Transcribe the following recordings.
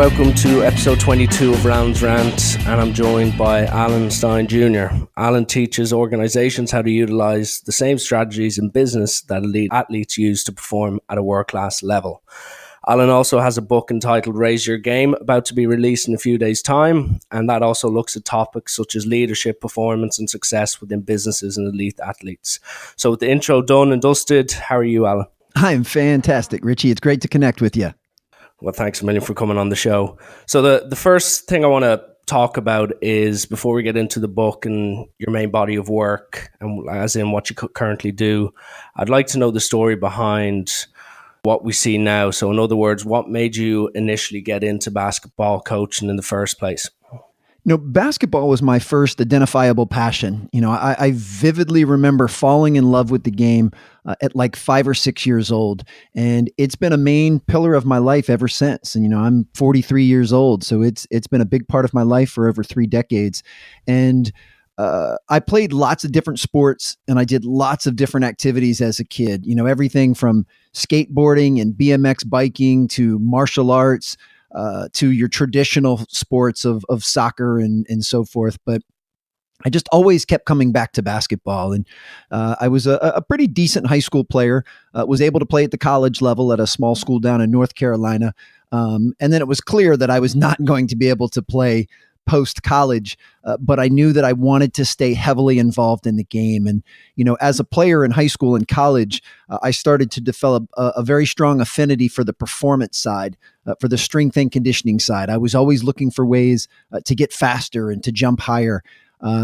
welcome to episode 22 of Rant, and I'm joined by Stein Jr. Alan teaches organizations how to utilize the same strategies in business that elite athletes use to perform at a world-class level. Alan also has a book entitled Raise Your Game, about to be released in a few days' time, and that also looks at topics such as leadership, performance, and success within businesses and elite athletes. So with the intro done and dusted, how are you, Alan? I'm fantastic, Richie. It's great to connect with you. Well, thanks a million for coming on the show. So the first thing I want to talk about is, before we get into the book and your main body of work, and as in what you currently do, I'd like to know the story behind what we see now. So in other words, what made you initially get into basketball coaching in the first place? Basketball was my first identifiable passion. I vividly remember falling in love with the game at like 5 or 6 years old. And it's been a main pillar of my life ever since. And, I'm 43 years old. So it's been a big part of my life for over 3 decades. And I played lots of different sports, and I did lots of different activities as a kid. Everything from skateboarding and BMX biking to martial arts, to your traditional sports of soccer and so forth. But I just always kept coming back to basketball. And I was a pretty decent high school player, was able to play at the college level at a small school down in North Carolina. And then it was clear that I was not going to be able to play post-college, but I knew that I wanted to stay heavily involved in the game. And, as a player in high school and college, I started to develop a very strong affinity for the performance side, for the strength and conditioning side. I was always looking for ways to get faster and to jump higher.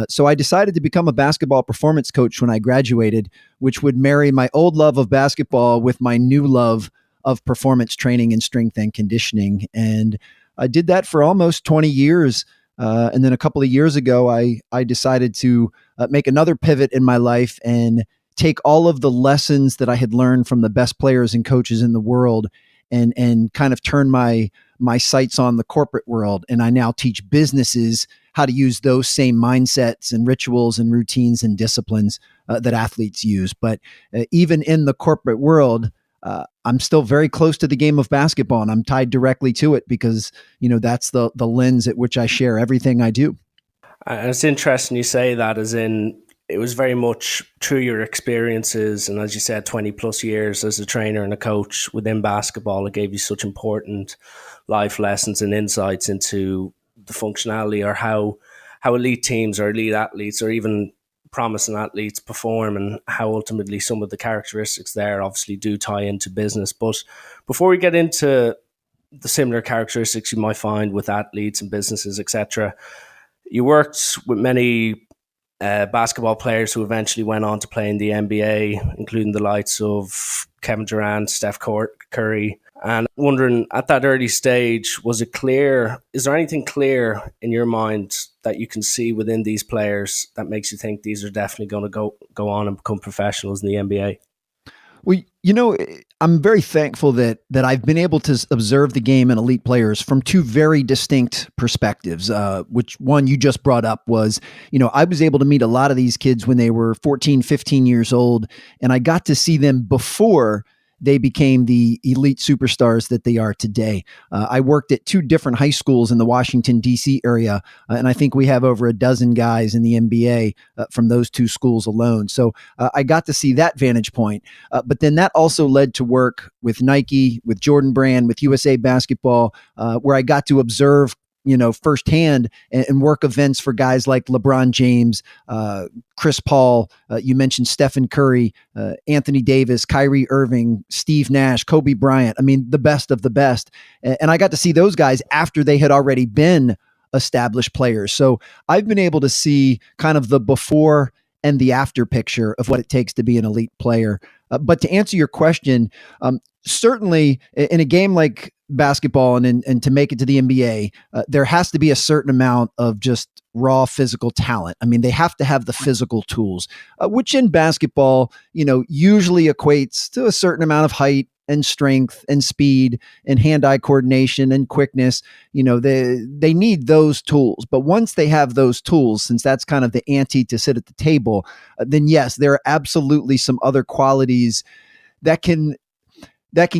So I decided to become a basketball performance coach when I graduated, which would marry my old love of basketball with my new love of performance training and strength and conditioning. And I did that for almost 20 years. And then a couple of years ago, I decided to make another pivot in my life and take all of the lessons that I had learned from the best players and coaches in the world and kind of turn my sights on the corporate world. And I now teach businesses how to use those same mindsets and rituals and routines and disciplines that athletes use. But even in the corporate world, I'm still very close to the game of basketball, and I'm tied directly to it because, that's the lens at which I share everything I do. And it's interesting you say that, as in it was very much through your experiences. And as you said, 20 plus years as a trainer and a coach within basketball, it gave you such important life lessons and insights into the functionality or how elite teams or elite athletes or even promising athletes perform, and how ultimately some of the characteristics there obviously do tie into business. But before we get into the similar characteristics you might find with athletes and businesses, etc., you worked with many basketball players who eventually went on to play in the NBA, including the likes of Kevin Durant, Steph Curry. And wondering, at that early stage, is there anything clear in your mind that you can see within these players that makes you think these are definitely going to go on and become professionals in the NBA? Well, I'm very thankful that I've been able to observe the game and elite players from 2 very distinct perspectives, which one you just brought up was, I was able to meet a lot of these kids when they were 14, 15 years old, and I got to see them before they became the elite superstars that they are today. I worked at 2 different high schools in the Washington, D.C. area, and I think we have over a dozen guys in the NBA from those 2 schools alone. So I got to see that vantage point. But then that also led to work with Nike, with Jordan Brand, with USA Basketball, where I got to observe firsthand and work events for guys like LeBron James, Chris Paul, you mentioned Stephen Curry, Anthony Davis, Kyrie Irving, Steve Nash, Kobe Bryant. I mean, the best of the best. And I got to see those guys after they had already been established players. So I've been able to see kind of the before and the after picture of what it takes to be an elite player. But to answer your question, certainly in a game like basketball and to make it to the NBA, there has to be a certain amount of just raw physical talent. I mean, they have to have the physical tools, which in basketball, usually equates to a certain amount of height and strength and speed and hand-eye coordination and quickness. They need those tools. But once they have those tools, since that's kind of the ante to sit at the table, then yes, there are absolutely some other qualities that can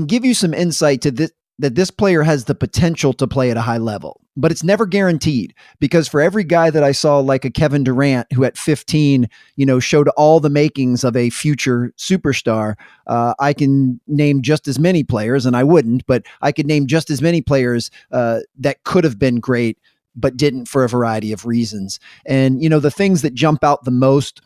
give you some insight to that this player has the potential to play at a high level, but it's never guaranteed, because for every guy that I saw, like a Kevin Durant, who at 15, showed all the makings of a future superstar, I can name just as many players, and I wouldn't, but I could name just as many players that could have been great, but didn't for a variety of reasons. And, the things that jump out the most,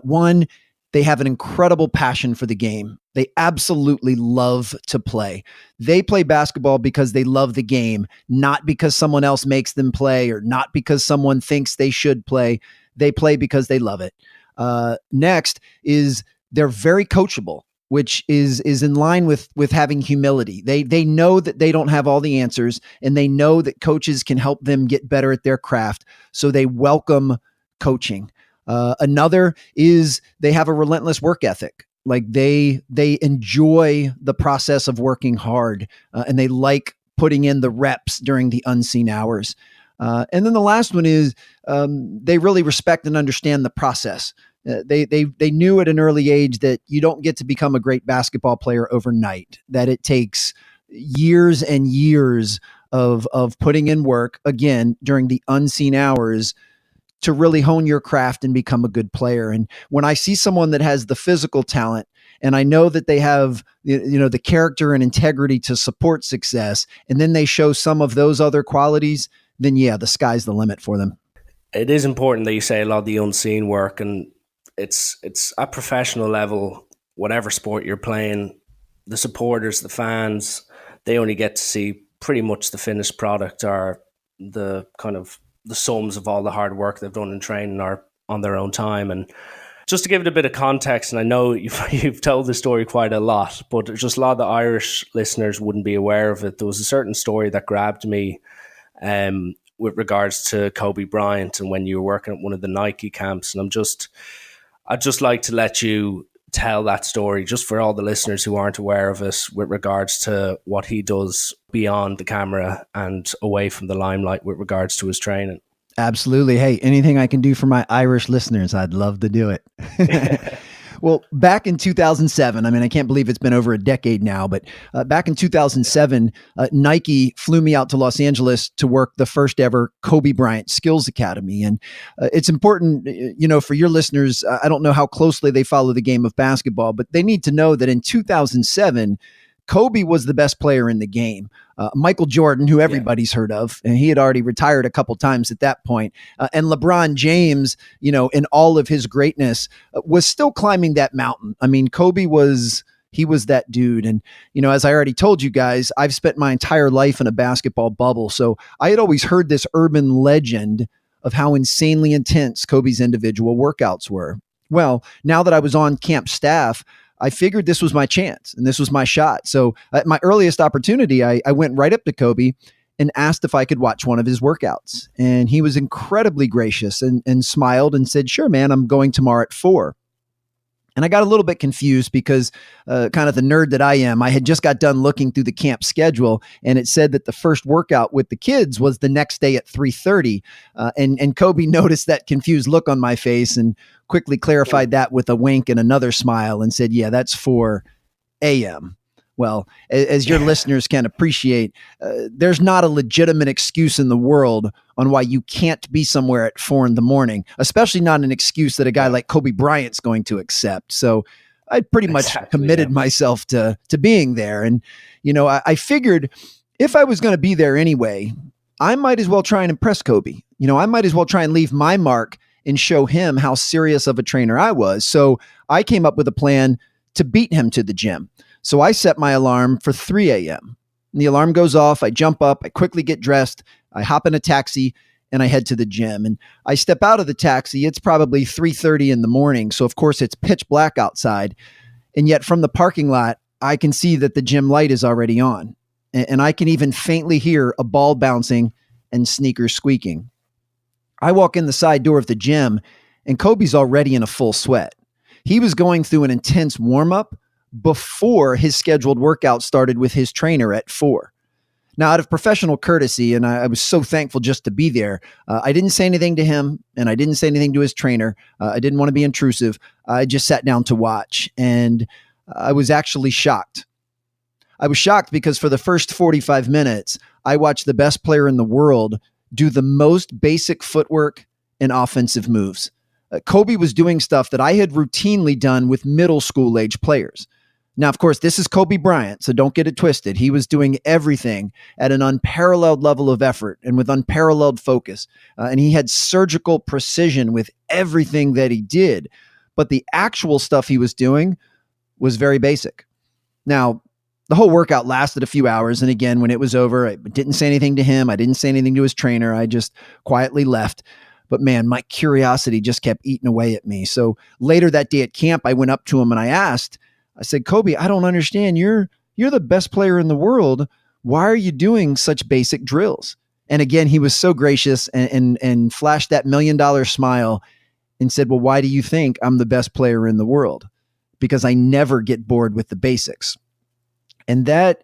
one, they have an incredible passion for the game. They absolutely love to play. They play basketball because they love the game, not because someone else makes them play or not because someone thinks they should play. They play because they love it. Next is they're very coachable, which is in line with having humility. They know that they don't have all the answers, and they know that coaches can help them get better at their craft. So they welcome coaching. Another is they have a relentless work ethic. Like they enjoy the process of working hard, and they like putting in the reps during the unseen hours. And then the last one is they really respect and understand the process. They knew at an early age that you don't get to become a great basketball player overnight, that it takes years and years of putting in work, again, during the unseen hours, to really hone your craft and become a good player. And when I see someone that has the physical talent, and I know that they have, the character and integrity to support success, and then they show some of those other qualities, then yeah, the sky's the limit for them. It is important that you say a lot of the unseen work, and it's at professional level, whatever sport you're playing, the supporters, the fans, they only get to see pretty much the finished product, or the kind of the sums of all the hard work they've done in training or on their own time. And just to give it a bit of context, and I know you've told the story quite a lot, but just a lot of the Irish listeners wouldn't be aware of it. There was a certain story that grabbed me with regards to Kobe Bryant, and when you were working at one of the Nike camps. And I'd just like to let you tell that story, just for all the listeners who aren't aware of it, with regards to what he does beyond the camera and away from the limelight with regards to his training. Absolutely. Hey, anything I can do for my Irish listeners, I'd love to do it. Well, back in 2007, I mean, I can't believe it's been over a decade now, but back in 2007, Nike flew me out to Los Angeles to work the first ever Kobe Bryant Skills Academy. And it's important, for your listeners, I don't know how closely they follow the game of basketball, but they need to know that in 2007, Kobe was the best player in the game. Michael Jordan, who everybody's heard of, and he had already retired a couple times at that point. And LeBron James, in all of his greatness, was still climbing that mountain. I mean, Kobe was that dude. And, as I already told you guys, I've spent my entire life in a basketball bubble. So I had always heard this urban legend of how insanely intense Kobe's individual workouts were. Well, now that I was on camp staff, I figured this was my chance and this was my shot. So at my earliest opportunity, I went right up to Kobe and asked if I could watch one of his workouts. And he was incredibly gracious and smiled and said, "Sure, man, I'm going tomorrow at 4." And I got a little bit confused because kind of the nerd that I am, I had just got done looking through the camp schedule, and it said that the first workout with the kids was the next day at 3:30. And Kobe noticed that confused look on my face and quickly clarified that with a wink and another smile and said, "Yeah, that's 4 a.m." Well, as your listeners can appreciate, there's not a legitimate excuse in the world on why you can't be somewhere at 4 a.m, especially not an excuse that a guy like Kobe Bryant's going to accept. So I pretty much committed myself to being there. And, I figured if I was going to be there anyway, I might as well try and impress Kobe. I might as well try and leave my mark and show him how serious of a trainer I was. So I came up with a plan to beat him to the gym. So I set my alarm for 3 a.m. And the alarm goes off. I jump up. I quickly get dressed. I hop in a taxi and I head to the gym. And I step out of the taxi. It's probably 3:30 in the morning. So of course it's pitch black outside. And yet from the parking lot, I can see that the gym light is already on. And I can even faintly hear a ball bouncing and sneakers squeaking. I walk in the side door of the gym and Kobe's already in a full sweat. He was going through an intense warm-up before his scheduled workout started with his trainer at 4. Now, out of professional courtesy, and I was so thankful just to be there, I didn't say anything to him, and I didn't say anything to his trainer. I didn't want to be intrusive. I just sat down to watch, and I was actually shocked. I was shocked because for the first 45 minutes, I watched the best player in the world do the most basic footwork and offensive moves. Kobe was doing stuff that I had routinely done with middle school age players. Now, of course, this is Kobe Bryant, so don't get it twisted. He was doing everything at an unparalleled level of effort and with unparalleled focus. And he had surgical precision with everything that he did. But the actual stuff he was doing was very basic. Now, the whole workout lasted a few hours. And again, when it was over, I didn't say anything to him. I didn't say anything to his trainer. I just quietly left. But man, my curiosity just kept eating away at me. So later that day at camp, I went up to him and I said, Kobe, I don't understand. You're the best player in the world. Why are you doing such basic drills? And again, he was so gracious and flashed that $1 million smile and said, well, why do you think I'm the best player in the world? Because I never get bored with the basics. And that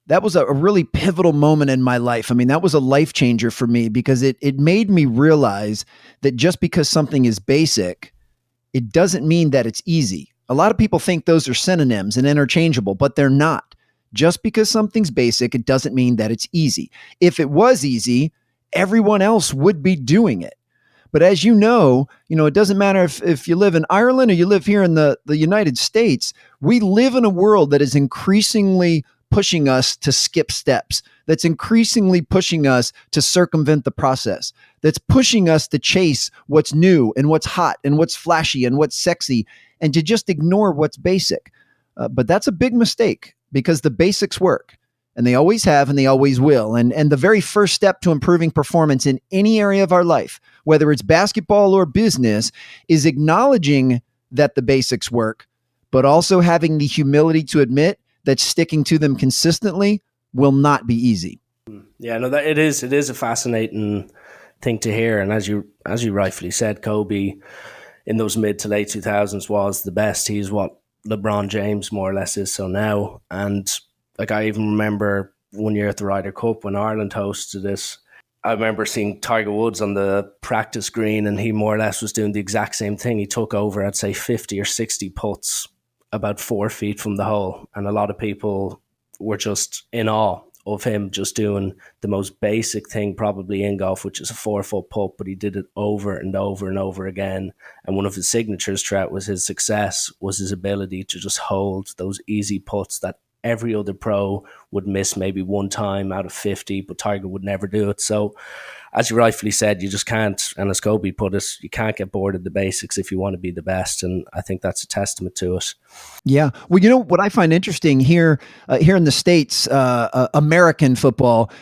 was a really pivotal moment in my life. I mean, that was a life changer for me because it made me realize that just because something is basic, it doesn't mean that it's easy. A lot of people think those are synonyms and interchangeable, but they're not. Just because something's basic, it doesn't mean that it's easy. If it was easy, everyone else would be doing it. But as you know, it doesn't matter if you live in Ireland or you live here in the United States, we live in a world that is increasingly pushing us to skip steps, that's increasingly pushing us to circumvent the process, that's pushing us to chase what's new and what's hot and what's flashy and what's sexy and to just ignore what's basic. But that's a big mistake because the basics work and they always have and they always will. And the very first step to improving performance in any area of our life, whether it's basketball or business, is acknowledging that the basics work, but also having the humility to admit that sticking to them consistently will not be easy. Yeah, no, it is a fascinating thing to hear. And as you rightfully said, Kobe in those mid to late 2000s was the best. He's what LeBron James more or less is so now. And like I even remember one year at the Ryder Cup when Ireland hosted it, I remember seeing Tiger Woods on the practice green and he more or less was doing the exact same thing. He took over, I'd say 50 or 60 putts about 4 feet from the hole. And a lot of people were just in awe of him just doing the most basic thing probably in golf, which is a 4-foot putt, but he did it over and over and over again. And one of his signatures throughout was his success was his ability to just hold those easy putts that every other pro would miss maybe one time out of 50, but Tiger would never do it. So as you rightfully said, you just can't, and as Kobe put it, you can't get bored of the basics if you want to be the best. And I think that's a testament to it. Yeah. Well, what I find interesting here in the States, American football,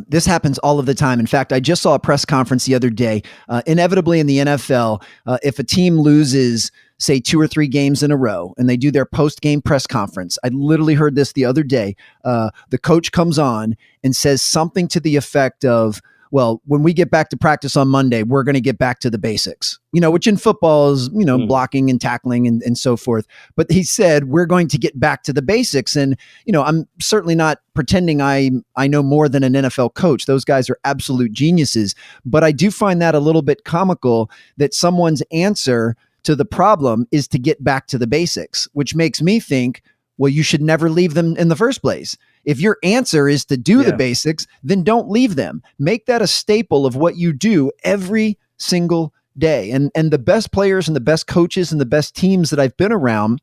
this happens all of the time. In fact, I just saw a press conference the other day. Inevitably in the NFL, if a team loses, say 2 or 3 games in a row, and they do their post-game press conference. I literally heard this the other day. The coach comes on and says something to the effect of, well, when we get back to practice on Monday, we're going to get back to the basics, which in football is, blocking and tackling and so forth. But he said, we're going to get back to the basics. And, I'm certainly not pretending I know more than an NFL coach. Those guys are absolute geniuses. But I do find that a little bit comical that someone's answer to the problem is to get back to the basics, which makes me think, well, you should never leave them in the first place. If your answer is to do the basics, then don't leave them. Make that a staple of what you do every single day. And the best players and the best coaches and the best teams that I've been around,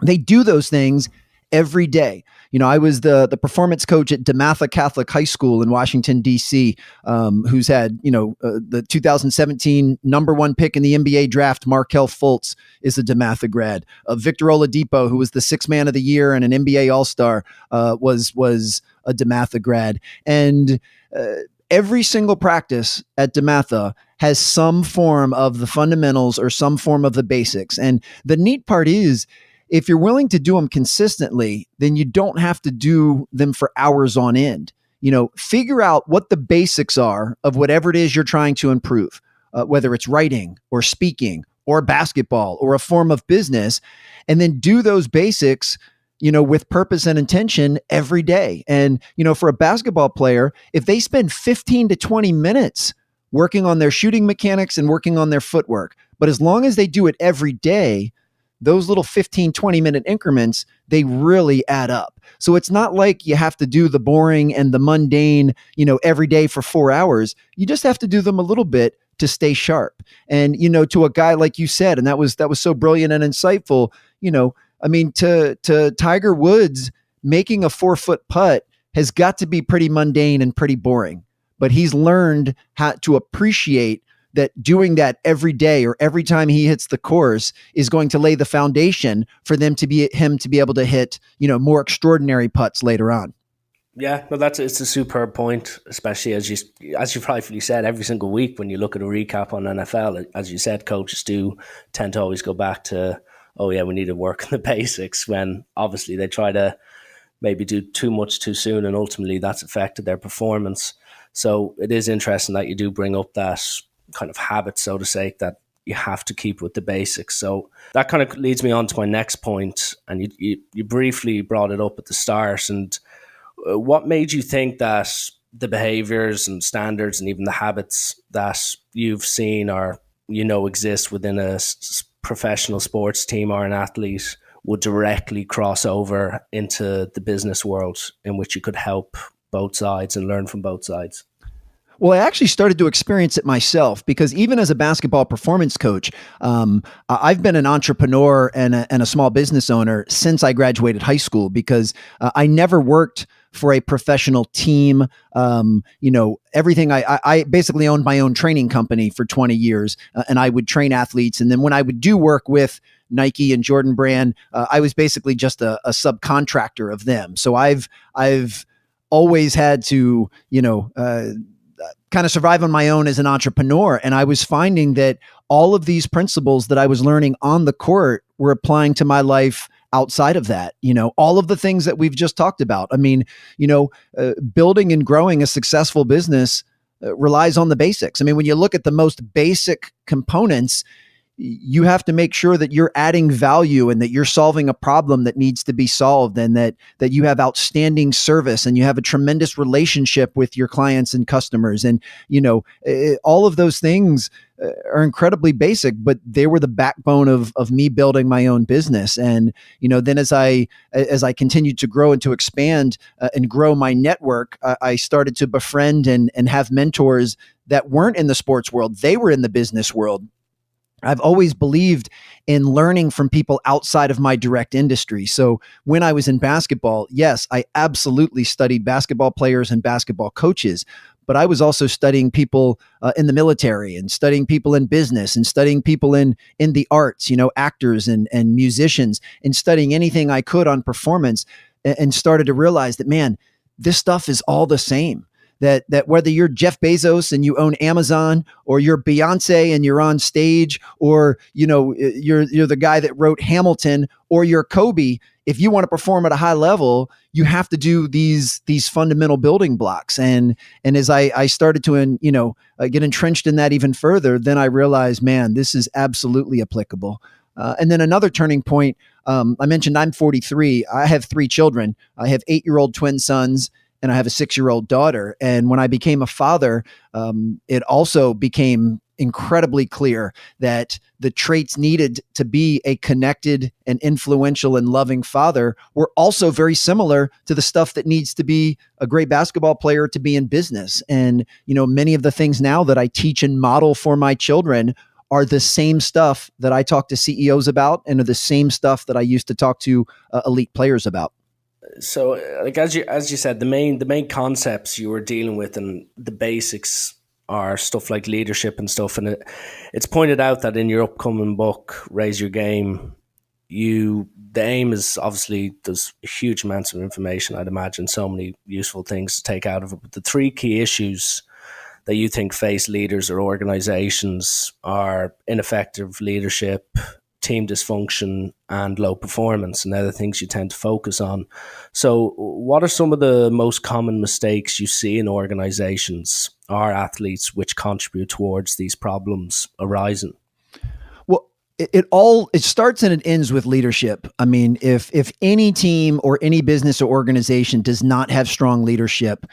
they do those things every day. I was the performance coach at DeMatha Catholic High School in Washington, D.C., who's had, the 2017 number 1 pick in the NBA draft, Markelle Fultz, is a DeMatha grad. Victor Oladipo, who was the 6th man of the year and an NBA All-Star, was a DeMatha grad. And every single practice at DeMatha has some form of the fundamentals or some form of the basics. And the neat part is, if you're willing to do them consistently, then you don't have to do them for hours on end. Figure out what the basics are of whatever it is you're trying to improve, whether it's writing or speaking or basketball or a form of business, and then do those basics, with purpose and intention every day. And, for a basketball player, if they spend 15 to 20 minutes working on their shooting mechanics and working on their footwork, but as long as they do it every day, those little 15, 20-minute increments, they really add up. So it's not like you have to do the boring and the mundane, every day for 4 hours. You just have to do them a little bit to stay sharp. And, to a guy like you said, and that was so brilliant and insightful, I mean, to Tiger Woods, making a 4-foot putt has got to be pretty mundane and pretty boring. But he's learned how to appreciate that doing that every day or every time he hits the course is going to lay the foundation for him to be able to hit, more extraordinary putts later on. Yeah, well, it's a superb point, especially as you rightfully said, every single week when you look at a recap on NFL, as you said, coaches do tend to always go back to, oh yeah, we need to work on the basics, when obviously they try to maybe do too much too soon, and ultimately that's affected their performance. So it is interesting that you do bring up that kind of habit, so to say, that you have to keep with the basics. So that kind of leads me on to my next point, and you briefly brought it up at the start. And what made you think that the behaviors and standards and even the habits that you've seen or exist within a professional sports team or an athlete would directly cross over into the business world, in which you could help both sides and learn from both sides? Well, I actually started to experience it myself, because even as a basketball performance coach, I've been an entrepreneur and a small business owner since I graduated high school, because I never worked for a professional team. Everything I basically owned my own training company for 20 years, and I would train athletes. And then when I would do work with Nike and Jordan Brand, I was basically just a subcontractor of them. So I've always had to, kind of survive on my own as an entrepreneur. And I was finding that all of these principles that I was learning on the court were applying to my life outside of that. All of the things that we've just talked about. I mean, building and growing a successful business relies on the basics. I mean, when you look at the most basic components, you have to make sure that you're adding value and that you're solving a problem that needs to be solved, and that you have outstanding service and you have a tremendous relationship with your clients and customers. And, all of those things are incredibly basic, but they were the backbone of me building my own business. And, then as I continued to grow and to expand and grow my network, I started to befriend and have mentors that weren't in the sports world. They were in the business world. I've always believed in learning from people outside of my direct industry. So when I was in basketball, yes, I absolutely studied basketball players and basketball coaches, but I was also studying people in the military, and studying people in business, and studying people in the arts, actors and musicians, and studying anything I could on performance, and started to realize that, man, this stuff is all the same. That whether you're Jeff Bezos and you own Amazon, or you're Beyonce and you're on stage, or you're the guy that wrote Hamilton, or you're Kobe, if you want to perform at a high level, you have to do these fundamental building blocks. And as I started to get entrenched in that even further, then I realized, man, this is absolutely applicable. And then another turning point, I mentioned I'm 43. I have 3 children. I have 8-year-old twin sons, and I have a 6-year-old daughter. And when I became a father, it also became incredibly clear that the traits needed to be a connected and influential and loving father were also very similar to the stuff that needs to be a great basketball player to be in business. And, many of the things now that I teach and model for my children are the same stuff that I talk to CEOs about, and are the same stuff that I used to talk to elite players about. So, like as you said, the main concepts you were dealing with and the basics are stuff like leadership and stuff. And it's pointed out that in your upcoming book, Raise Your Game, the aim is obviously there's huge amounts of information. I'd imagine so many useful things to take out of it. But the 3 key issues that you think face leaders or organizations are ineffective leadership, team dysfunction, and low performance, and they're the things you tend to focus on. So what are some of the most common mistakes you see in organizations or athletes which contribute towards these problems arising? Well, it starts and it ends with leadership. I mean, if any team or any business or organization does not have strong leadership,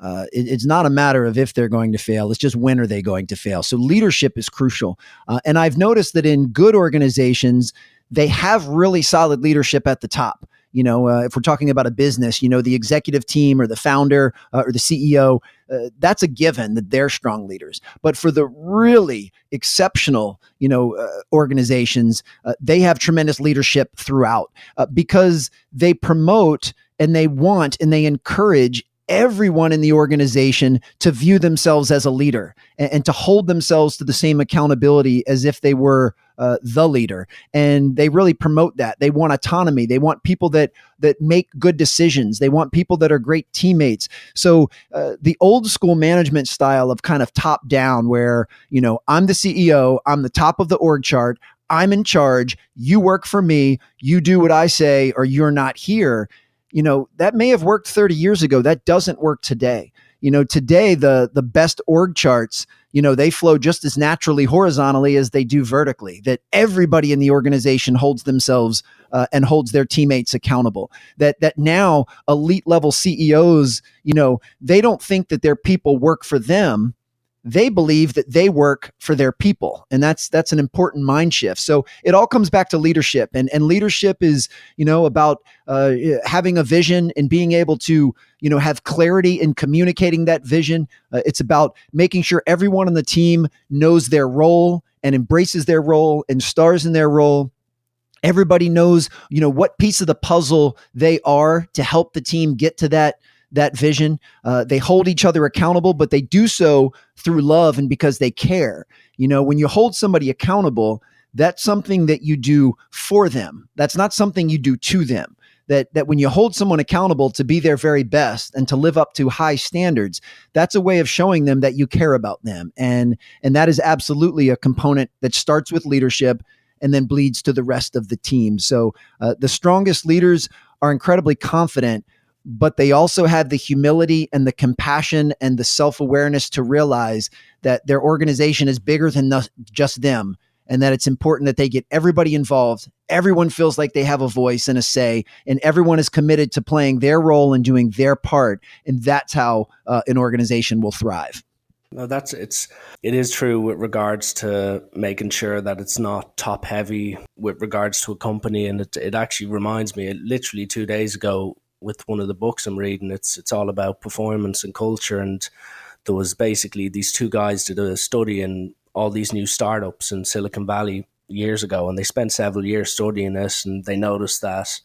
It's not a matter of if they're going to fail. It's just when are they going to fail. So leadership is crucial. And I've noticed that in good organizations, they have really solid leadership at the top. If we're talking about a business, the executive team or the founder or the CEO, that's a given that they're strong leaders. But for the really exceptional, organizations, they have tremendous leadership throughout because they promote and they want and they encourage everyone in the organization to view themselves as a leader and to hold themselves to the same accountability as if they were the leader. And they really promote that. They want autonomy. They want people that make good decisions. They want people that are great teammates. So the old school management style of kind of top down where, I'm the CEO, I'm the top of the org chart, I'm in charge, you work for me, you do what I say, or you're not here. That may have worked 30 years ago. That doesn't work today. Today, the best org charts, they flow just as naturally horizontally as they do vertically, that everybody in the organization holds themselves and holds their teammates accountable. That now elite level CEOs, they don't think that their people work for them. They believe that they work for their people. And that's an important mind shift. So it all comes back to leadership. And leadership is, about having a vision and being able to, have clarity in communicating that vision. It's about making sure everyone on the team knows their role and embraces their role and stars in their role. Everybody knows, what piece of the puzzle they are to help the team get to that vision. They hold each other accountable, but they do so through love and because they care. When you hold somebody accountable, that's something that you do for them. That's not something you do to them. That when you hold someone accountable to be their very best and to live up to high standards, that's a way of showing them that you care about them. And that is absolutely a component that starts with leadership and then bleeds to the rest of the team. So the strongest leaders are incredibly confident, but they also have the humility and the compassion and the self-awareness to realize that their organization is bigger than just them, and that it's important that they get everybody involved. Everyone feels like they have a voice and a say, and everyone is committed to playing their role and doing their part. And that's how an organization will thrive. No, it is true with regards to making sure that it's not top heavy with regards to a company. And it actually reminds me, literally 2 days ago, with one of the books I'm reading, it's all about performance and culture. And there was basically these two guys did a study in all these new startups in Silicon Valley years ago, and they spent several years studying this, and they noticed that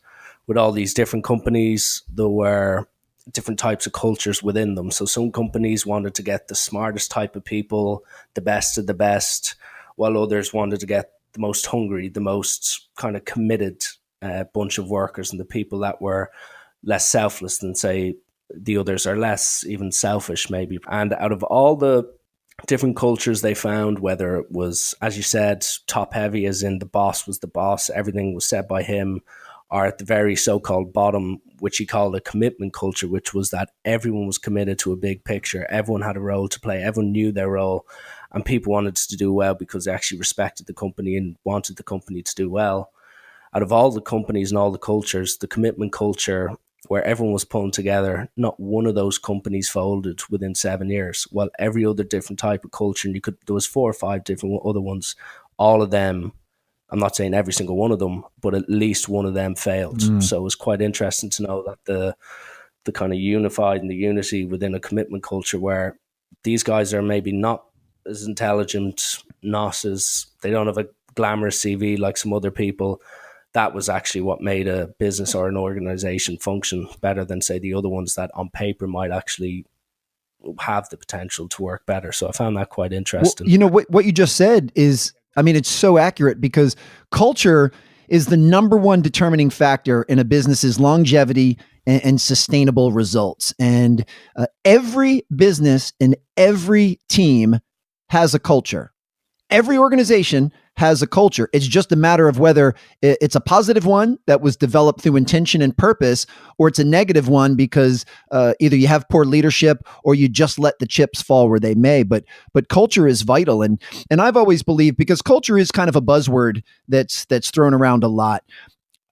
with all these different companies, there were different types of cultures within them. So some companies wanted to get the smartest type of people, the best of the best, while others wanted to get the most hungry, the most kind of committed bunch of workers, and the people that were less selfless than, say, the others, are less even selfish maybe. And out of all the different cultures they found, whether it was, as you said, top heavy as in the boss was the boss, everything was said by him, or at the very so-called bottom, which he called a commitment culture, which was that everyone was committed to a big picture. Everyone had a role to play. Everyone knew their role, and people wanted to do well because they actually respected the company and wanted the company to do well. Out of all the companies and all the cultures, the commitment culture, where everyone was pulling together, not one of those companies folded within 7 years. While every other different type of culture, and there was 4 or 5 different other ones, all of them, I'm not saying every single one of them, but at least one of them failed. So it was quite interesting to know that the kind of unified and the unity within a commitment culture, where these guys are maybe not as intelligent, they don't have a glamorous CV like some other people. That was actually what made a business or an organization function better than, say, the other ones that on paper might actually have the potential to work better. So I found that quite interesting. Well, what you just said is, it's so accurate, because culture is the number one determining factor in a business's longevity and sustainable results. And every business and every team has a culture. Every organization has a culture. It's just a matter of whether it's a positive one that was developed through intention and purpose, or it's a negative one because either you have poor leadership or you just let the chips fall where they may. But culture is vital, and I've always believed, because culture is kind of a buzzword that's thrown around a lot.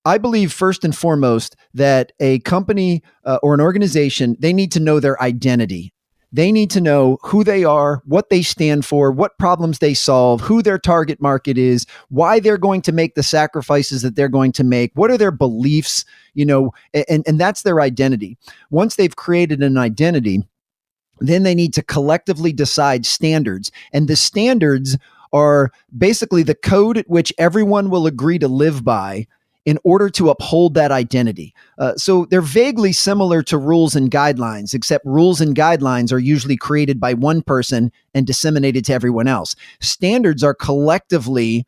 I believe first and foremost that a company or an organization, they need to know their identity. They need to know who they are, what they stand for, what problems they solve, who their target market is, why they're going to make the sacrifices that they're going to make, what are their beliefs, and that's their identity. Once they've created an identity, then they need to collectively decide standards. And the standards are basically the code at which everyone will agree to live by in order to uphold that identity. So they're vaguely similar to rules and guidelines, except rules and guidelines are usually created by one person and disseminated to everyone else. Standards are collectively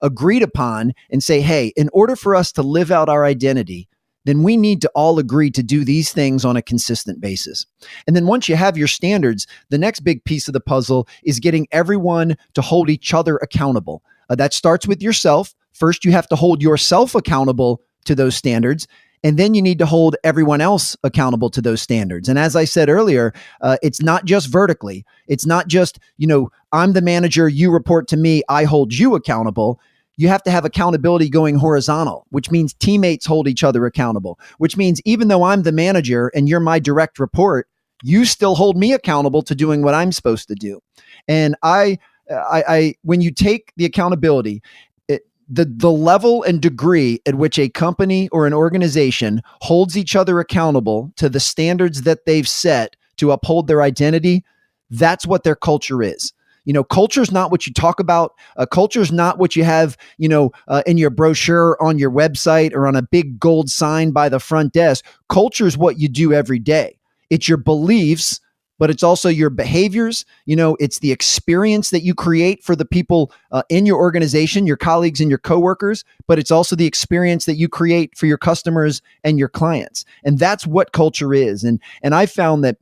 agreed upon and say, hey, in order for us to live out our identity, then we need to all agree to do these things on a consistent basis. And then once you have your standards, the next big piece of the puzzle is getting everyone to hold each other accountable. That starts with yourself. First, you have to hold yourself accountable to those standards, and then you need to hold everyone else accountable to those standards. And as I said earlier, it's not just vertically. It's not just, I'm the manager, you report to me, I hold you accountable. You have to have accountability going horizontal, which means teammates hold each other accountable, which means even though I'm the manager and you're my direct report, you still hold me accountable to doing what I'm supposed to do. And when you take the accountability, the level and degree at which a company or an organization holds each other accountable to the standards that they've set to uphold their identity, that's what their culture is. Culture is not what you talk about. Culture is not what you have, in your brochure on your website or on a big gold sign by the front desk. Culture is what you do every day. It's your beliefs, but it's also your behaviors. It's the experience that you create for the people in your organization, your colleagues and your coworkers, but it's also the experience that you create for your customers and your clients. And that's what culture is. And I found that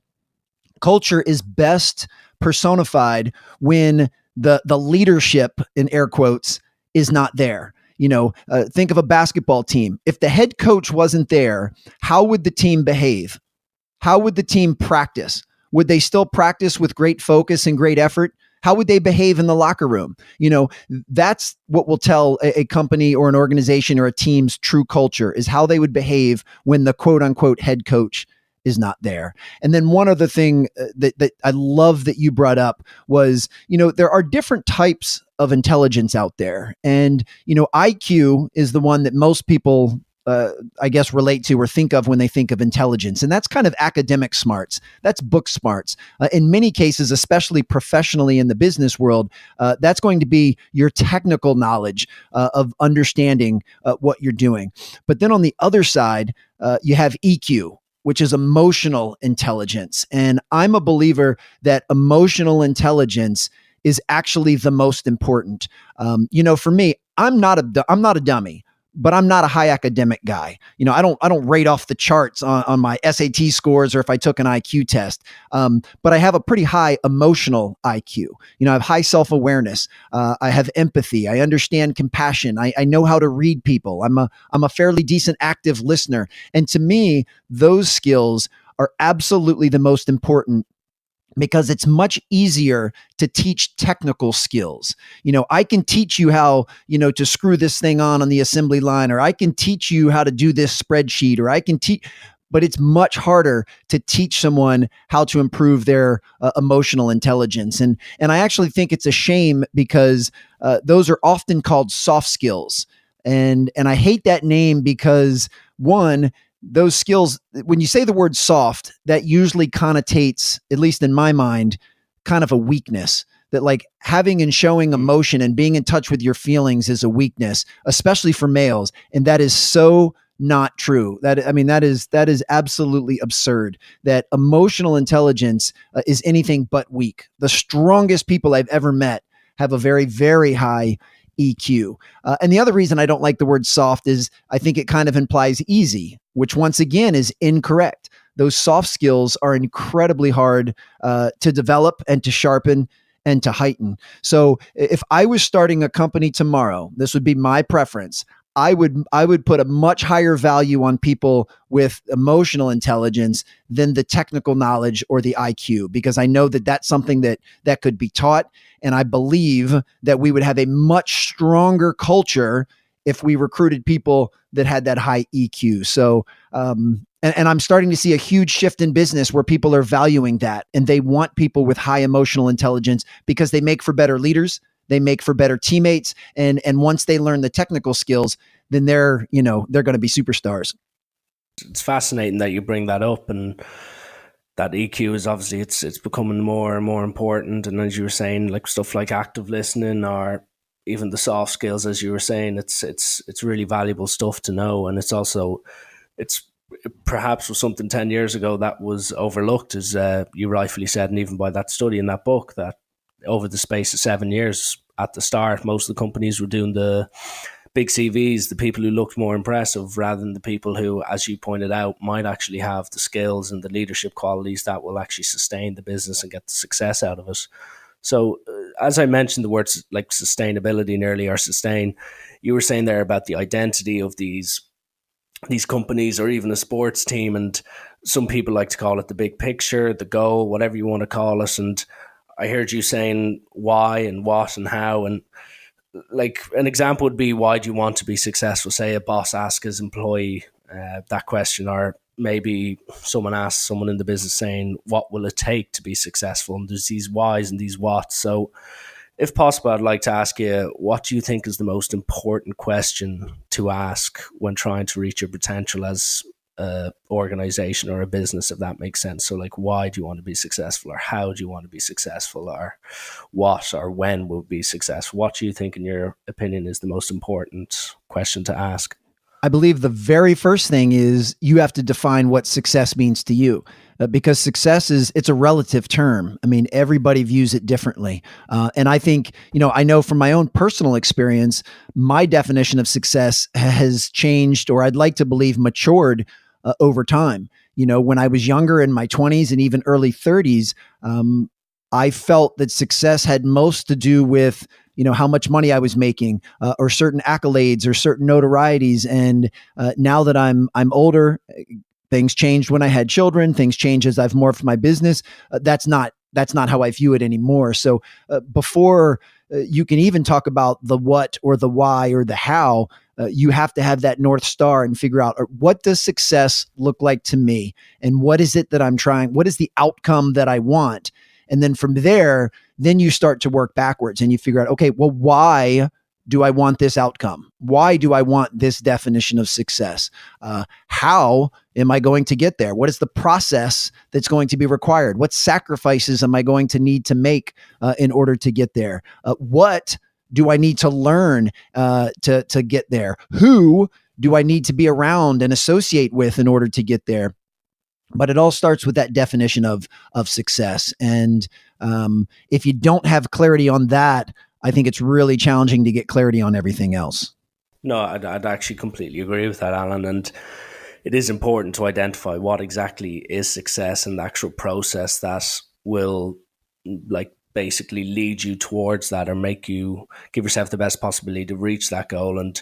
culture is best personified when the leadership, in air quotes, is not there. Think of a basketball team. If the head coach wasn't there, how would the team behave? How would the team practice? Would they still practice with great focus and great effort? How would they behave in the locker room? That's what will tell a company or an organization or a team's true culture, is how they would behave when the quote unquote head coach is not there. And then one other thing that I love that you brought up was, there are different types of intelligence out there. And, IQ is the one that most people, I guess, relate to or think of when they think of intelligence. And that's kind of academic smarts. That's book smarts. In many cases, especially professionally in the business world, that's going to be your technical knowledge of understanding what you're doing. But then on the other side, you have EQ, which is emotional intelligence. And I'm a believer that emotional intelligence is actually the most important. For me, I'm not a dummy, but I'm not a high academic guy. I don't rate off the charts on my SAT scores or if I took an IQ test. But I have a pretty high emotional IQ. I have high self-awareness. I have empathy. I understand compassion. I know how to read people. I'm a fairly decent active listener. And to me, those skills are absolutely the most important, because it's much easier to teach technical skills. I can teach you how, to screw this thing on the assembly line, or I can teach you how to do this spreadsheet, or I can teach, but it's much harder to teach someone how to improve their emotional intelligence. And I actually think it's a shame, because those are often called soft skills. And I hate that name because, one, those skills, when you say the word soft, that usually connotates, at least in my mind, kind of a weakness. That like having and showing emotion and being in touch with your feelings is a weakness, especially for males. And that is so not true. That is absolutely absurd. That emotional intelligence is anything but weak. The strongest people I've ever met have a very, very high EQ. And the other reason I don't like the word soft is I think it kind of implies easy, which once again is incorrect. Those soft skills are incredibly hard to develop and to sharpen and to heighten. So if I was starting a company tomorrow, this would be my preference. I would put a much higher value on people with emotional intelligence than the technical knowledge or the IQ, because I know that that's something that could be taught. And I believe that we would have a much stronger culture if we recruited people that had that high EQ. So, and I'm starting to see a huge shift in business where people are valuing that, and they want people with high emotional intelligence because they make for better leaders, they make for better teammates, and once they learn the technical skills, then they're going to be superstars. It's fascinating that you bring that up, and that EQ is obviously it's becoming more and more important. And as you were saying, like stuff like active listening or even the soft skills, as you were saying, it's really valuable stuff to know. And it's perhaps was something 10 years ago that was overlooked, as you rightfully said, and even by that study in that book, that over the space of 7 years at the start, most of the companies were doing the big CVs, the people who looked more impressive, rather than the people who, as you pointed out, might actually have the skills and the leadership qualities that will actually sustain the business and get the success out of it. So, as I mentioned the words like sustainability nearly, or sustain, you were saying there about the identity of these companies or even a sports team, and some people like to call it the big picture, the goal, whatever you want to call it. And I heard you saying why and what and how, and like an example would be, why do you want to be successful? Say a boss asks his employee that question, or maybe someone asks someone in the business saying, what will it take to be successful? And there's these whys and these whats. So if possible, I'd like to ask you, what do you think is the most important question to ask when trying to reach your potential as a organization or a business, if that makes sense? So like, why do you want to be successful, or how do you want to be successful, or what or when will be successful? What do you think, in your opinion, is the most important question to ask? I believe the very first thing is you have to define what success means to you, because success it's a relative term. I mean, everybody views it differently. And I think, I know from my own personal experience, my definition of success has changed, or I'd like to believe matured over time. When I was younger, in my 20s and even early 30s, I felt that success had most to do with how much money I was making, or certain accolades or certain notorieties. And now that I'm older, things changed when I had children. Things change as I've morphed my business. That's not how I view it anymore. So before you can even talk about the what or the why or the how, you have to have that North Star and figure out, what does success look like to me, and what is it that I'm trying? What is the outcome that I want? And then from there, then you start to work backwards and you figure out, okay, well, why do I want this outcome? Why do I want this definition of success? How am I going to get there? What is the process that's going to be required? What sacrifices am I going to need to make in order to get there? What do I need to learn to get there? Who do I need to be around and associate with in order to get there? But it all starts with that definition of success. And if you don't have clarity on that, I think it's really challenging to get clarity on everything else. No, I'd actually completely agree with that, Alan. And it is important to identify what exactly is success and the actual process that will basically lead you towards that, or make you give yourself the best possibility to reach that goal. And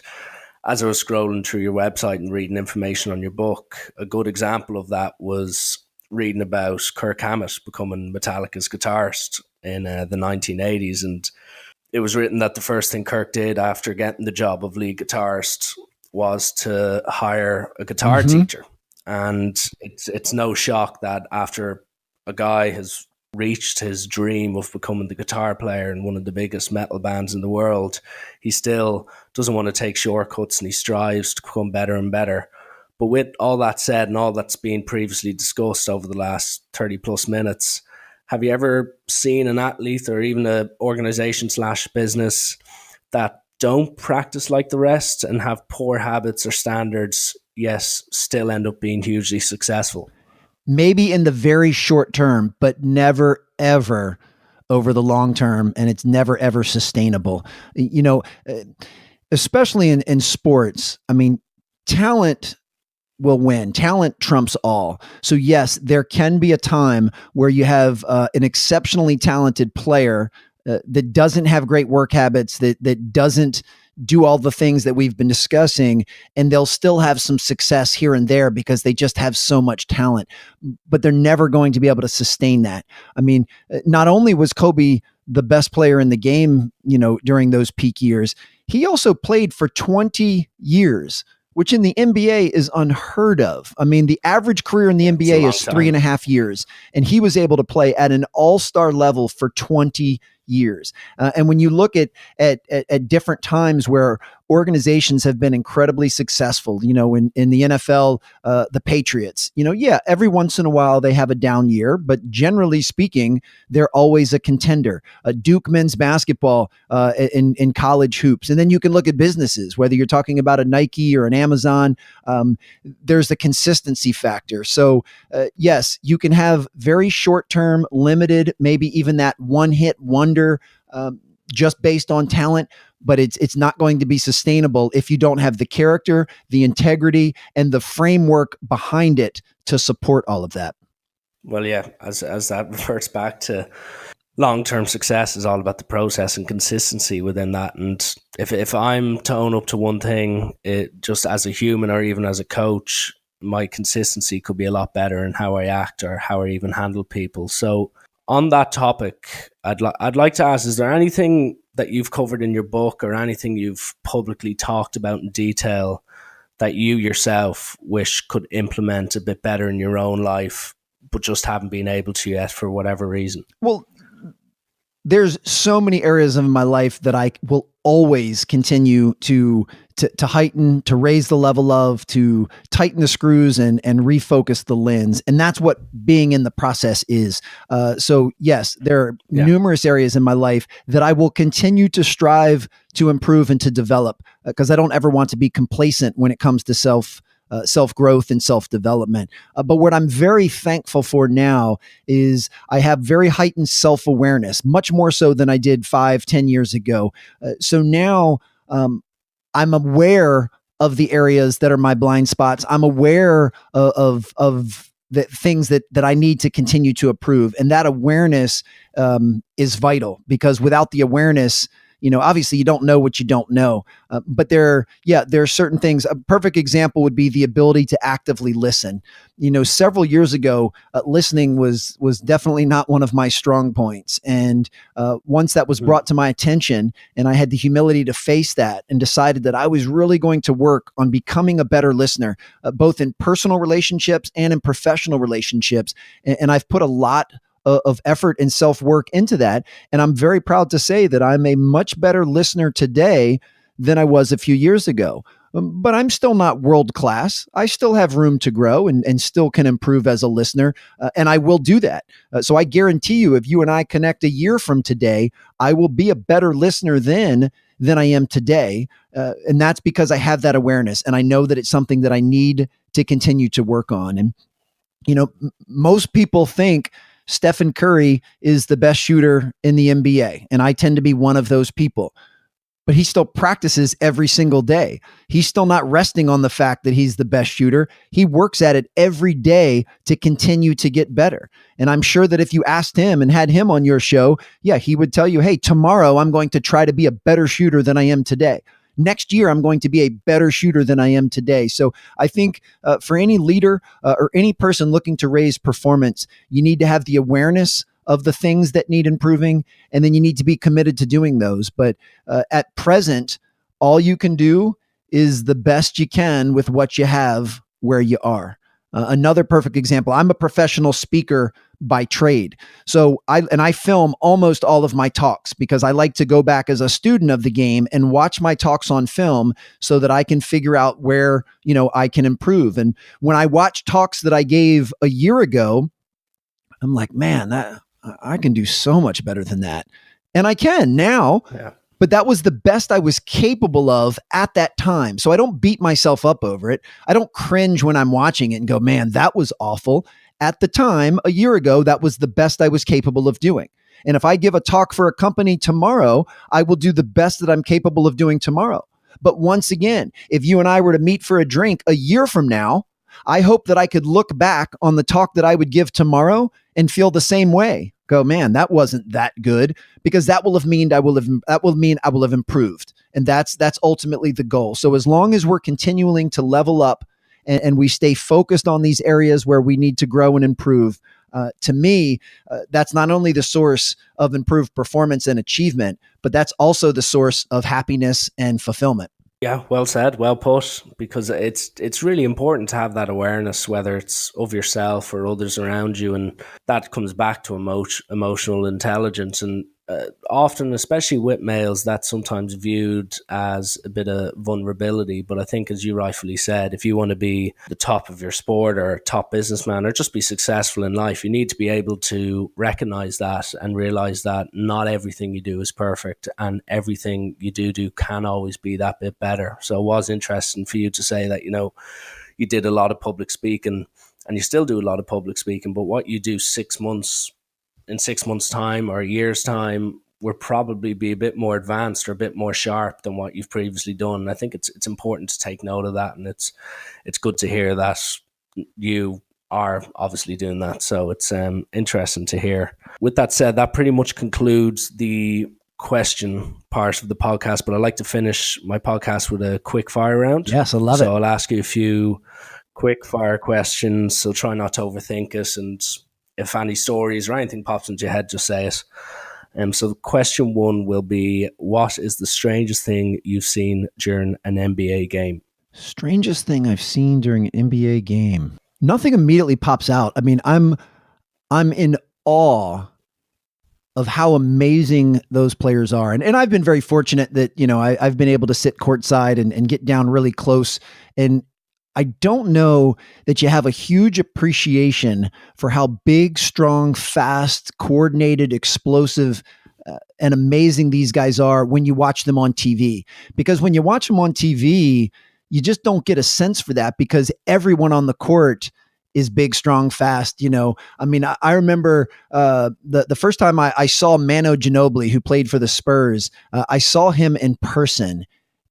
as I was scrolling through your website and reading information on your book, a good example of that was reading about Kirk Hammett becoming Metallica's guitarist in the 1980s. And it was written that the first thing Kirk did after getting the job of lead guitarist was to hire a guitar teacher. And it's no shock that after a guy has reached his dream of becoming the guitar player in one of the biggest metal bands in the world, he still doesn't want to take shortcuts, and he strives to become better and better. But with all that said, and all that's been previously discussed over the last 30 plus minutes, have you ever seen an athlete or even an organization / business that don't practice like the rest and have poor habits or standards, yes, still end up being hugely successful? Maybe in the very short term, but never, ever over the long term. And it's never, ever sustainable. Especially in sports, I mean, talent will win. Talent trumps all. So yes, there can be a time where you have an exceptionally talented player that doesn't have great work habits, that doesn't do all the things that we've been discussing, and they'll still have some success here and there because they just have so much talent, but they're never going to be able to sustain that. I mean, not only was Kobe the best player in the game, during those peak years, he also played for 20 years, which in the NBA is unheard of. I mean, the average career in the It's a NBA long is time. 3.5 years, and he was able to play at an all-star level for 20 years. And when you look at different times where organizations have been incredibly successful, in the NFL, the Patriots, every once in a while they have a down year, but generally speaking, they're always a contender. Duke men's basketball in college hoops. And then you can look at businesses, whether you're talking about a Nike or an Amazon, there's the consistency factor. So yes, you can have very short-term, limited, maybe even that one-hit wonder, just based on talent, but it's not going to be sustainable if you don't have the character, the integrity, and the framework behind it to support all of that. Well, yeah, as that reverts back to long-term success is all about the process and consistency within that. And if I'm to own up to one thing, it just as a human or even as a coach, my consistency could be a lot better in how I act or how I even handle people. So on that topic, I'd like to ask, is there anything that you've covered in your book or anything you've publicly talked about in detail that you yourself wish could implement a bit better in your own life, but just haven't been able to yet for whatever reason? Well, there's so many areas of my life that I will always continue to heighten, to raise the level of, to tighten the screws and refocus the lens. And that's what being in the process is. So yes, there are numerous areas in my life that I will continue to strive to improve and to develop, because I don't ever want to be complacent when it comes to self-growth and self-development. But what I'm very thankful for now is I have very heightened self-awareness, much more so than I did 5-10 years ago. So now I'm aware of the areas that are my blind spots. I'm aware of the things that I need to continue to improve. And that awareness is vital, because without the awareness, obviously you don't know what you don't know, but there are certain things. A perfect example would be the ability to actively listen. Several years ago, listening was definitely not one of my strong points. And once that was brought to my attention and I had the humility to face that and decided that I was really going to work on becoming a better listener, both in personal relationships and in professional relationships. And I've put a lot of effort and self-work into that. And I'm very proud to say that I'm a much better listener today than I was a few years ago. But I'm still not world class. I still have room to grow and still can improve as a listener. And I will do that. So I guarantee you, if you and I connect a year from today, I will be a better listener then than I am today. And that's because I have that awareness. And I know that it's something that I need to continue to work on. And, most people think Stephen Curry is the best shooter in the NBA, and I tend to be one of those people. But he still practices every single day. He's still not resting on the fact that he's the best shooter. He works at it every day to continue to get better. And I'm sure that if you asked him and had him on your show, he would tell you, hey, tomorrow I'm going to try to be a better shooter than I am today. Next year, I'm going to be a better shooter than I am today. So I think for any leader or any person looking to raise performance, you need to have the awareness of the things that need improving, and then you need to be committed to doing those. But at present, all you can do is the best you can with what you have where you are. Another perfect example, I'm a professional speaker by trade. So I film almost all of my talks because I like to go back as a student of the game and watch my talks on film so that I can figure out where, I can improve. And when I watch talks that I gave a year ago, I'm like, man, I can do so much better than that. And I can now. Yeah. But that was the best I was capable of at that time. So I don't beat myself up over it. I don't cringe when I'm watching it and go, man, that was awful. At the time, a year ago, that was the best I was capable of doing. And if I give a talk for a company tomorrow, I will do the best that I'm capable of doing tomorrow. But once again, if you and I were to meet for a drink a year from now, I hope that I could look back on the talk that I would give tomorrow and feel the same way. Go, man, that wasn't that good, because that will mean I will have improved. And that's ultimately the goal. So as long as we're continuing to level up and we stay focused on these areas where we need to grow and improve, To me, that's not only the source of improved performance and achievement, but that's also the source of happiness and fulfillment. Yeah, well said, well put. Because it's really important to have that awareness, whether it's of yourself or others around you, and that comes back to emotional intelligence. And often, especially with males, that's sometimes viewed as a bit of vulnerability. But I think, as you rightfully said, if you want to be the top of your sport or top businessman or just be successful in life, you need to be able to recognize that and realize that not everything you do is perfect, and everything you do can always be that bit better. So it was interesting for you to say that, you did a lot of public speaking, and you still do a lot of public speaking, but what you do 6 months in 6 months' time or a year's time will probably be a bit more advanced or a bit more sharp than what you've previously done. And I think it's important to take note of that, and it's good to hear that you are obviously doing that. So it's interesting to hear. With that said, that pretty much concludes the question part of the podcast, but I like to finish my podcast with a quick fire round. Yes, I love it. So I'll ask you a few quick fire questions. So try not to overthink it, and if any stories or anything pops into your head, just say it. So question one will be, what is the strangest thing you've seen during an NBA game? Strangest thing I've seen during an NBA game. Nothing immediately pops out. I mean, I'm in awe of how amazing those players are. And I've been very fortunate that, I've been able to sit courtside and get down really close. And I don't know that you have a huge appreciation for how big, strong, fast, coordinated, explosive, and amazing these guys are when you watch them on TV. Because when you watch them on TV, you just don't get a sense for that, because everyone on the court is big, strong, fast. I mean, I remember the first time I saw Manu Ginobili, who played for the Spurs. I saw him in person,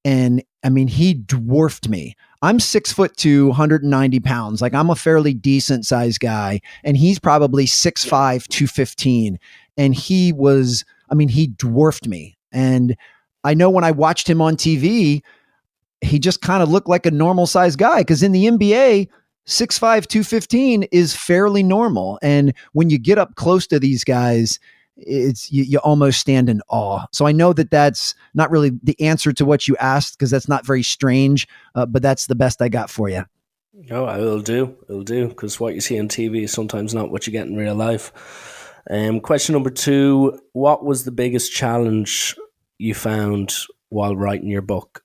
and I mean, he dwarfed me. I'm 6'2", 190 pounds. Like, I'm a fairly decent sized guy, and he's probably 6'5", 215. And he dwarfed me. And I know when I watched him on TV, he just kind of looked like a normal sized guy, because in the NBA, 6'5", 215 is fairly normal. And when you get up close to these guys, it's you almost stand in awe. So I know that that's not really the answer to what you asked, because that's not very strange, but that's the best I got for you. No, it'll do, because what you see on TV is sometimes not what you get in real life. Question number two, what was the biggest challenge you found while writing your book?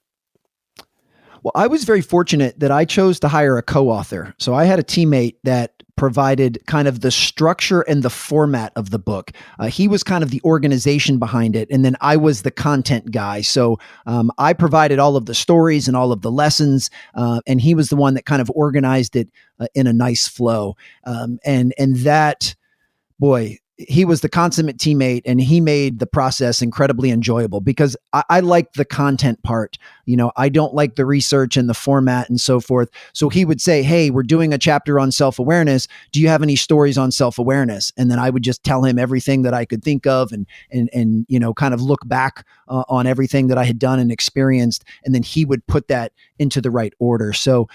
Well, I was very fortunate that I chose to hire a co-author. So I had a teammate that provided kind of the structure and the format of the book. He was kind of the organization behind it, and then I was the content guy. So I provided all of the stories and all of the lessons, and he was the one that kind of organized it in a nice flow. And that, boy, he was the consummate teammate, and he made the process incredibly enjoyable, because I like the content part. I don't like the research and the format and so forth. So he would say, hey, we're doing a chapter on self-awareness. Do you have any stories on self-awareness? And then I would just tell him everything that I could think of, and kind of look back on everything that I had done and experienced. And then he would put that into the right order. So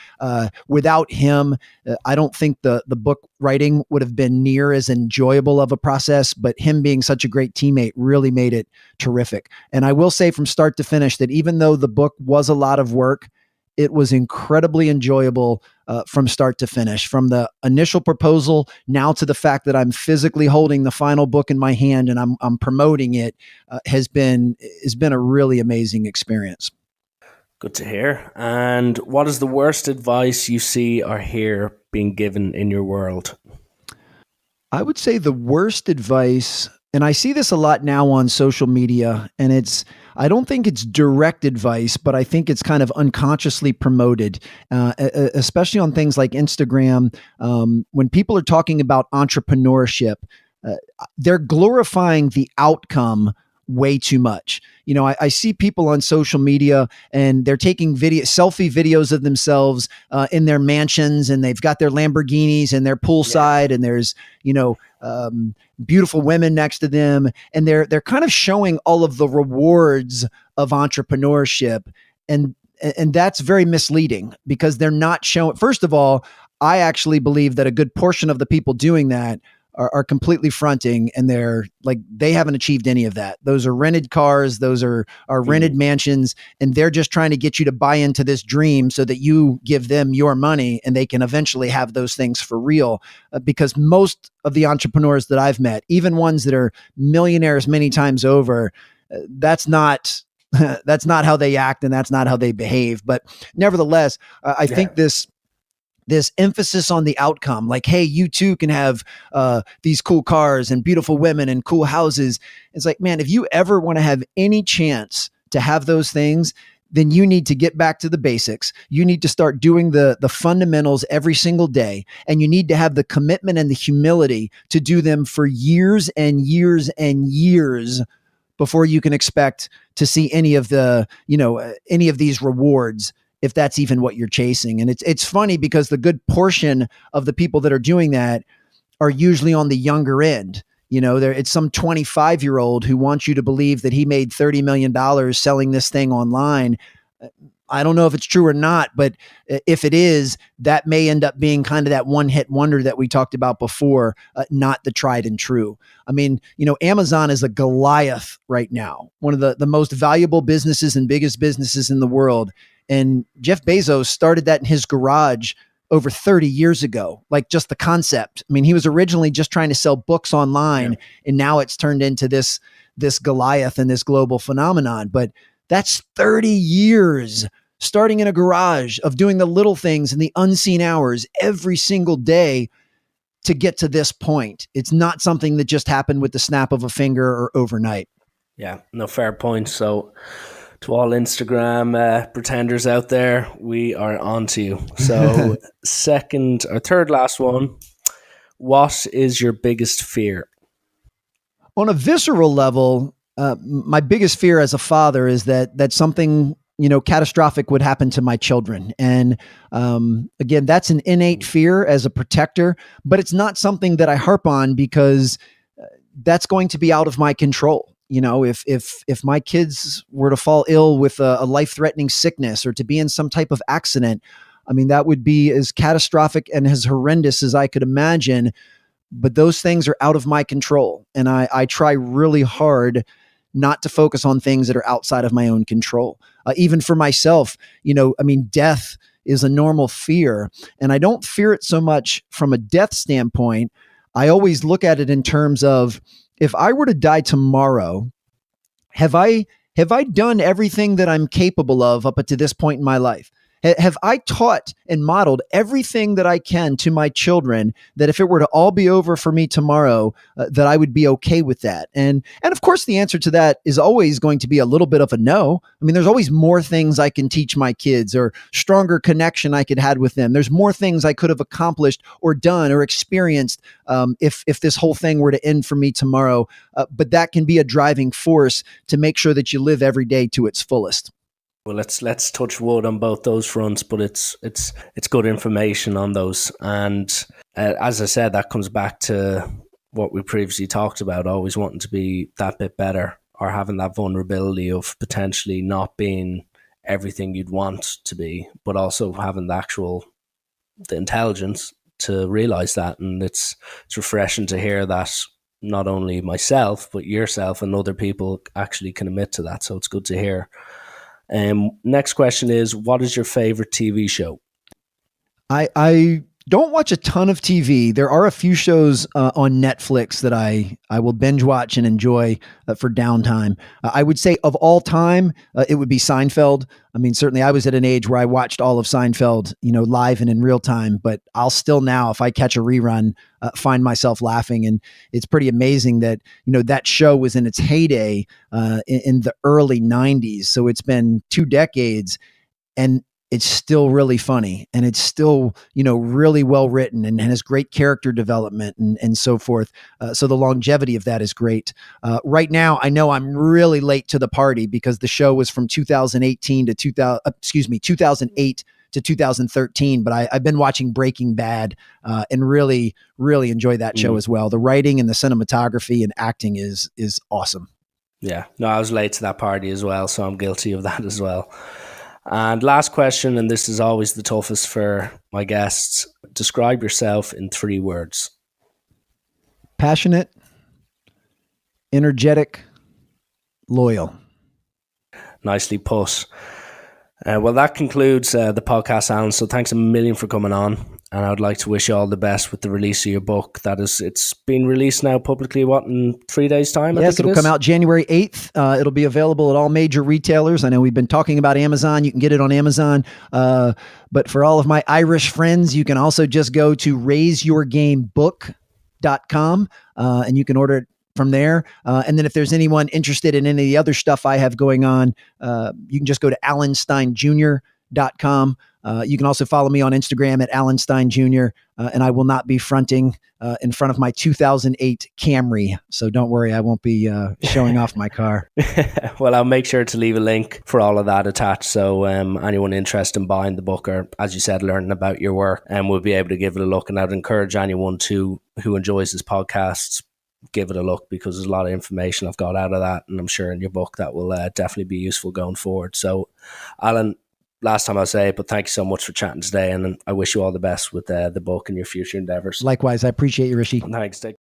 without him, I don't think the book writing would have been near as enjoyable of a process, but him being such a great teammate really made it terrific. And I will say from start to finish that even though the book was a lot of work, it was incredibly enjoyable from start to finish. From the initial proposal now to the fact that I'm physically holding the final book in my hand and I'm promoting it, has been a really amazing experience. Good to hear. And what is the worst advice you see or hear being given in your world? I would say the worst advice, and I see this a lot now on social media, and I don't think it's direct advice, but I think it's kind of unconsciously promoted, especially on things like Instagram. When people are talking about entrepreneurship, they're glorifying the outcome way too much. I see people on social media, and they're taking selfie videos of themselves in their mansions, and they've got their Lamborghinis and their poolside, and there's beautiful women next to them, and they're kind of showing all of the rewards of entrepreneurship, and that's very misleading, because they're not showing. First of all, I actually believe that a good portion of the people doing that are completely fronting, and they're like, they haven't achieved any of that. Those are rented cars, those are rented mansions, and they're just trying to get you to buy into this dream so that you give them your money and they can eventually have those things for real. Because most of the entrepreneurs that I've met, even ones that are millionaires many times over, that's not that's not how they act, and that's not how they behave. But nevertheless, I think this emphasis on the outcome, like, hey, you too can have these cool cars and beautiful women and cool houses. It's like, man, if you ever want to have any chance to have those things, then you need to get back to the basics. You need to start doing the fundamentals every single day, and you need to have the commitment and the humility to do them for years and years and years before you can expect to see any of the, any of these rewards, if that's even what you're chasing. And it's funny because the good portion of the people that are doing that are usually on the younger end. It's some 25-year-old who wants you to believe that he made $30 million selling this thing online. I don't know if it's true or not, but if it is, that may end up being kind of that one-hit wonder that we talked about before, not the tried and true. I mean, Amazon is a Goliath right now, one of the most valuable businesses and biggest businesses in the world. And Jeff Bezos started that in his garage over 30 years ago, like just the concept. I mean, he was originally just trying to sell books online, and now it's turned into this Goliath and this global phenomenon. But that's 30 years starting in a garage, of doing the little things in the unseen hours every single day to get to this point. It's not something that just happened with the snap of a finger or overnight. Yeah, no, fair point. So to all Instagram pretenders out there, we are on to you. So second or third last one, what is your biggest fear? On a visceral level, my biggest fear as a father is that something catastrophic would happen to my children. And again, that's an innate fear as a protector, but it's not something that I harp on because that's going to be out of my control. If my kids were to fall ill with a life-threatening sickness or to be in some type of accident, I mean, that would be as catastrophic and as horrendous as I could imagine. But those things are out of my control. And I try really hard not to focus on things that are outside of my own control. Even for myself, death is a normal fear. And I don't fear it so much from a death standpoint. I always look at it in terms of, if I were to die tomorrow, have I done everything that I'm capable of up to this point in my life? Have I taught and modeled everything that I can to my children, that if it were to all be over for me tomorrow, that I would be okay with that? And of course, the answer to that is always going to be a little bit of a no. I mean, there's always more things I can teach my kids, or stronger connection I could have with them. There's more things I could have accomplished or done or experienced if this whole thing were to end for me tomorrow. But that can be a driving force to make sure that you live every day to its fullest. Well, let's touch wood on both those fronts, but it's good information on those. And as I said, that comes back to what we previously talked about, always wanting to be that bit better, or having that vulnerability of potentially not being everything you'd want to be, but also having the intelligence to realize that. And it's refreshing to hear that not only myself, but yourself and other people actually can admit to that. So it's good to hear. Next question is, what is your favorite TV show? I don't watch a ton of TV. There are a few shows on Netflix that I will binge watch and enjoy for downtime. I would say of all time, it would be Seinfeld. I mean, certainly I was at an age where I watched all of Seinfeld, live and in real time, but I'll still now, if I catch a rerun, find myself laughing. And it's pretty amazing that, that show was in its heyday in the early 90s. So it's been 2 decades, and it's still really funny, and it's still, really well written, and has great character development and so forth. So the longevity of that is great. Right now, I know I'm really late to the party because the show was from 2008 to 2013, but I've been watching Breaking Bad and really, really enjoy that show as well. The writing and the cinematography and acting is awesome. Yeah, no, I was late to that party as well, so I'm guilty of that as well. And last question, and this is always the toughest for my guests. Describe yourself in 3 words. Passionate, energetic, loyal. Nicely put. Well, that concludes the podcast, Alan. So thanks a million for coming on. And I would like to wish you all the best with the release of your book. It's been released now publicly, in 3 days' time? Yes, it'll come out January 8th. It'll be available at all major retailers. I know we've been talking about Amazon. You can get it on Amazon. But for all of my Irish friends, you can also just go to raiseyourgamebook.com and you can order it from there. And then if there's anyone interested in any of the other stuff I have going on, you can just go to allensteinjr.com. You can also follow me on Instagram at Allen Stein Jr. And I will not be fronting in front of my 2008 Camry. So don't worry, I won't be showing off my car. Well, I'll make sure to leave a link for all of that attached. So anyone interested in buying the book or, as you said, learning about your work, will be able to give it a look. And I'd encourage anyone who enjoys this podcast, give it a look, because there's a lot of information I've got out of that. And I'm sure in your book that will definitely be useful going forward. So, Alan, last time I'll say it, but thank you so much for chatting today, and I wish you all the best with the book and your future endeavors. Likewise, I appreciate you, Rishi. Thanks.